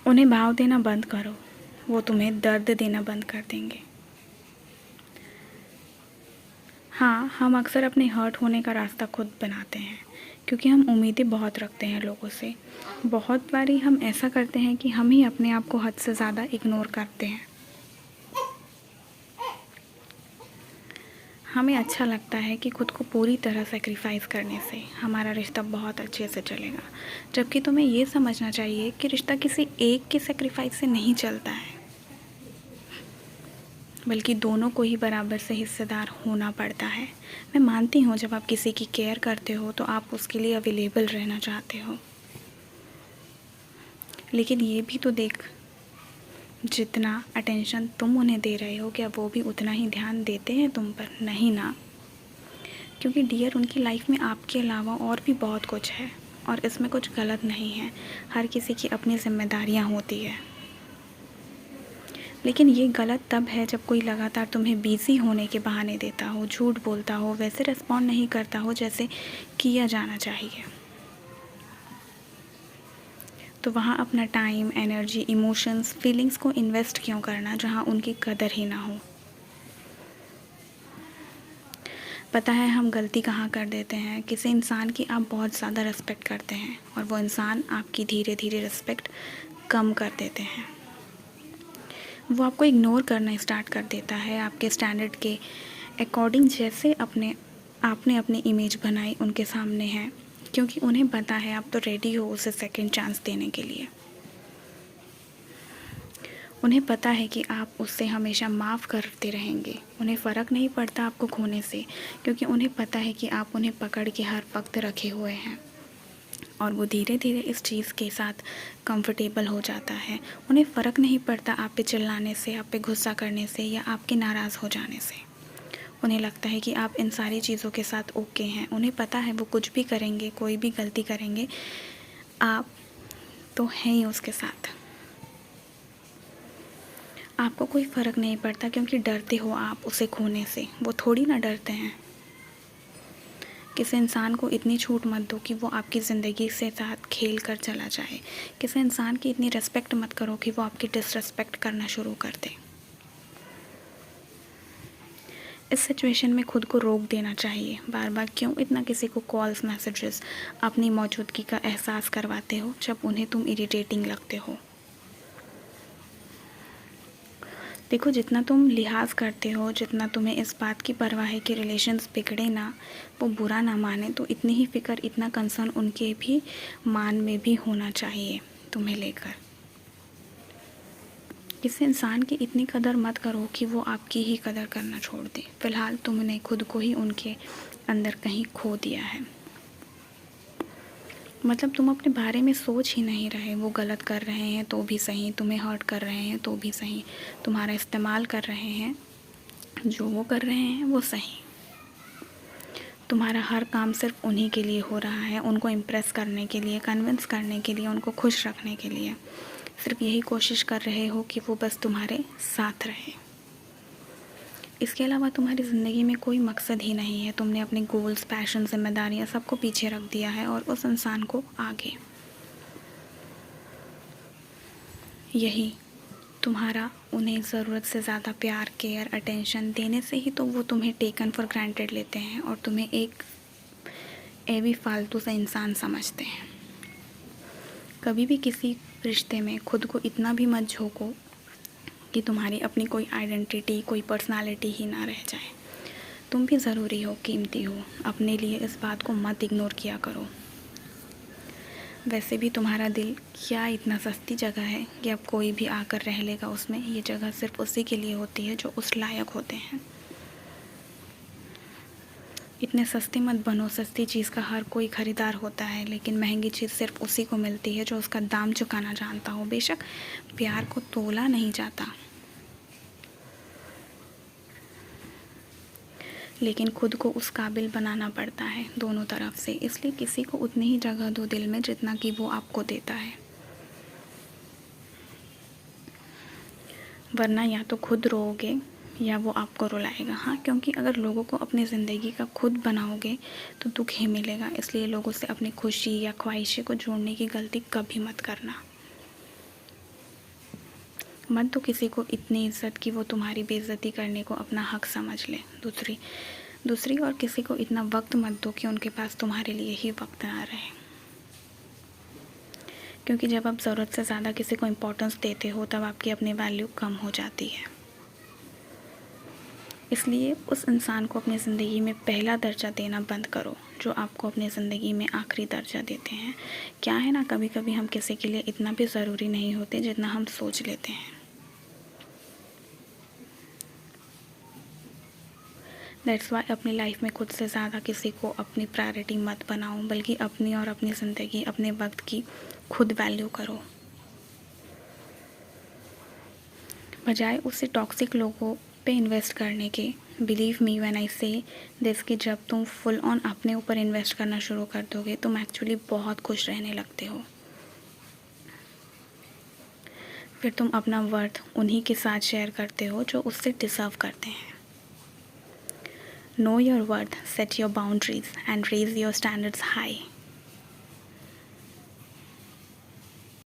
उन्हें भाव देना बंद करो, वो तुम्हें दर्द देना बंद कर देंगे। हाँ, हम अक्सर अपने हर्ट होने का रास्ता खुद बनाते हैं, क्योंकि हम उम्मीदें बहुत रखते हैं लोगों से। बहुत बारी हम ऐसा करते हैं कि हम ही अपने आप को हद से ज़्यादा इग्नोर करते हैं। हमें अच्छा लगता है कि खुद को पूरी तरह सेक्रीफाइस करने से हमारा रिश्ता बहुत अच्छे से चलेगा, जबकि तुम्हें ये समझना चाहिए कि रिश्ता किसी एक के सेक्रीफाइस से नहीं चलता है, बल्कि दोनों को ही बराबर से हिस्सेदार होना पड़ता है। मैं मानती हूँ जब आप किसी की केयर करते हो तो आप उसके लिए अवेलेबल रहना चाहते हो, लेकिन ये भी तो देख, जितना अटेंशन तुम उन्हें दे रहे हो क्या वो भी उतना ही ध्यान देते हैं तुम पर? नहीं ना। क्योंकि डियर, उनकी लाइफ में आपके अलावा और भी बहुत कुछ है और इसमें कुछ गलत नहीं है। हर किसी की अपनी जिम्मेदारियां होती है, लेकिन ये गलत तब है जब कोई लगातार तुम्हें बिज़ी होने के बहाने देता हो, झूठ बोलता हो, वैसे रिस्पॉन्ड नहीं करता हो जैसे किया जाना चाहिए। तो वहाँ अपना टाइम, एनर्जी, इमोशंस, फीलिंग्स को इन्वेस्ट क्यों करना जहाँ उनकी कदर ही ना हो? पता है हम गलती कहाँ कर देते हैं? किसी इंसान की आप बहुत ज़्यादा रिस्पेक्ट करते हैं और वो इंसान आपकी धीरे धीरे रिस्पेक्ट कम कर देते हैं। वो आपको इग्नोर करना स्टार्ट कर देता है आपके स्टैंडर्ड के अकॉर्डिंग, जैसे आपने अपनी इमेज बनाई उनके सामने है, क्योंकि उन्हें पता है आप तो रेडी हो उसे सेकंड चांस देने के लिए। उन्हें पता है कि आप उससे हमेशा माफ़ करते रहेंगे। उन्हें फ़र्क नहीं पड़ता आपको खोने से, क्योंकि उन्हें पता है कि आप उन्हें पकड़ के हर वक्त रखे हुए हैं और वो धीरे धीरे इस चीज़ के साथ कंफर्टेबल हो जाता है। उन्हें फ़र्क नहीं पड़ता आप पे चिल्लाने से, आप पे गुस्सा करने से या आपके नाराज़ हो जाने से। उन्हें लगता है कि आप इन सारी चीज़ों के साथ ओके हैं। उन्हें पता है वो कुछ भी करेंगे, कोई भी गलती करेंगे, आप तो हैं ही उसके साथ। आपको कोई फ़र्क नहीं पड़ता क्योंकि डरते हो आप उसे खोने से। वो थोड़ी ना डरते हैं। किसी इंसान को इतनी छूट मत दो कि वो आपकी ज़िंदगी से साथ खेल कर चला जाए। किसी इंसान की इतनी रिस्पेक्ट मत करो कि वो आपकी डिसरिस्पेक्ट करना शुरू कर दे। इस सिचुएशन में खुद को रोक देना चाहिए। बार बार क्यों इतना किसी को कॉल्स, मैसेजेस, अपनी मौजूदगी का एहसास करवाते हो जब उन्हें तुम इरिटेटिंग लगते हो? देखो, जितना तुम लिहाज करते हो, जितना तुम्हें इस बात की परवाह है कि रिलेशंस बिगड़े ना, वो बुरा ना माने, तो इतनी ही फ़िक्र, इतना कंसर्न उनके भी मान में भी होना चाहिए तुम्हें लेकर। किसी इंसान की इतनी कदर मत करो कि वो आपकी ही कदर करना छोड़ दे। फ़िलहाल तुमने खुद को ही उनके अंदर कहीं खो दिया है। मतलब तुम अपने बारे में सोच ही नहीं रहे। वो गलत कर रहे हैं तो भी सही, तुम्हें हर्ट कर रहे हैं तो भी सही, तुम्हारा इस्तेमाल कर रहे हैं, जो वो कर रहे हैं वो सही। तुम्हारा हर काम सिर्फ उन्हीं के लिए हो रहा है, उनको इम्प्रेस करने के लिए, कन्विंस करने के लिए, उनको खुश रखने के लिए। सिर्फ यही कोशिश कर रहे हो कि वो बस तुम्हारे साथ रहे। इसके अलावा तुम्हारी ज़िंदगी में कोई मकसद ही नहीं है। तुमने अपने गोल्स, पैशन, जिम्मेदारियाँ सबको पीछे रख दिया है और उस इंसान को आगे। यही तुम्हारा उन्हें ज़रूरत से ज़्यादा प्यार, केयर, अटेंशन देने से ही तो वो तुम्हें टेकन फॉर ग्रांटेड लेते हैं और तुम्हें एक एवी फालतू सा इंसान समझते हैं। कभी भी किसी रिश्ते में खुद को इतना भी मत झोंको कि तुम्हारी अपनी कोई आइडेंटिटी, कोई पर्सनालिटी ही ना रह जाए। तुम भी ज़रूरी हो, कीमती हो। अपने लिए इस बात को मत इग्नोर किया करो। वैसे भी तुम्हारा दिल क्या इतना सस्ती जगह है कि अब कोई भी आकर रह लेगा उसमें। ये जगह सिर्फ उसी के लिए होती है जो उस लायक होते हैं। इतने सस्ते मत बनो। सस्ती चीज़ का हर कोई ख़रीदार होता है, लेकिन महंगी चीज़ सिर्फ उसी को मिलती है जो उसका दाम चुकाना जानता हो। बेशक प्यार को तोला नहीं जाता, लेकिन खुद को उस काबिल बनाना पड़ता है दोनों तरफ से। इसलिए किसी को उतनी ही जगह दो दिल में जितना कि वो आपको देता है, वरना या तो खुद रोओगे या वो आपको रुलाएगा। हाँ, क्योंकि अगर लोगों को अपनी ज़िंदगी का खुद बनाओगे तो दुख ही मिलेगा। इसलिए लोगों से अपनी खुशी या ख्वाहिशें को जोड़ने की गलती कभी मत करना। मत दो किसी को इतनी इज्जत कि वो तुम्हारी बेइज्जती करने को अपना हक समझ ले। दूसरी और किसी को इतना वक्त मत दो कि उनके पास तुम्हारे लिए ही वक्त ना रहे, क्योंकि जब आप ज़रूरत से ज़्यादा किसी को इम्पोर्टेंस देते हो तब आपकी अपनी वैल्यू कम हो जाती है। इसलिए उस इंसान को अपनी ज़िंदगी में पहला दर्जा देना बंद करो जो आपको अपनी ज़िंदगी में आखिरी दर्जा देते हैं। क्या है ना, कभी कभी हम किसी के लिए इतना भी ज़रूरी नहीं होते जितना हम सोच लेते हैं। दैट्स वाई अपनी लाइफ में खुद से ज़्यादा किसी को अपनी प्रायोरिटी मत बनाओ, बल्कि अपनी और अपनी ज़िंदगी, अपने वक्त की खुद वैल्यू करो, बजाय उससे टॉक्सिक लोगों पे इन्वेस्ट करने के। बिलीव मी व्हेन आई से दिस कि जब तुम फुल ऑन अपने ऊपर इन्वेस्ट करना शुरू कर दोगे तुम एक्चुअली बहुत खुश रहने लगते हो। फिर तुम अपना वर्थ उन्हीं के साथ शेयर करते हो जो उससे डिज़र्व करते हैं। Know your worth, set your boundaries and raise your standards high.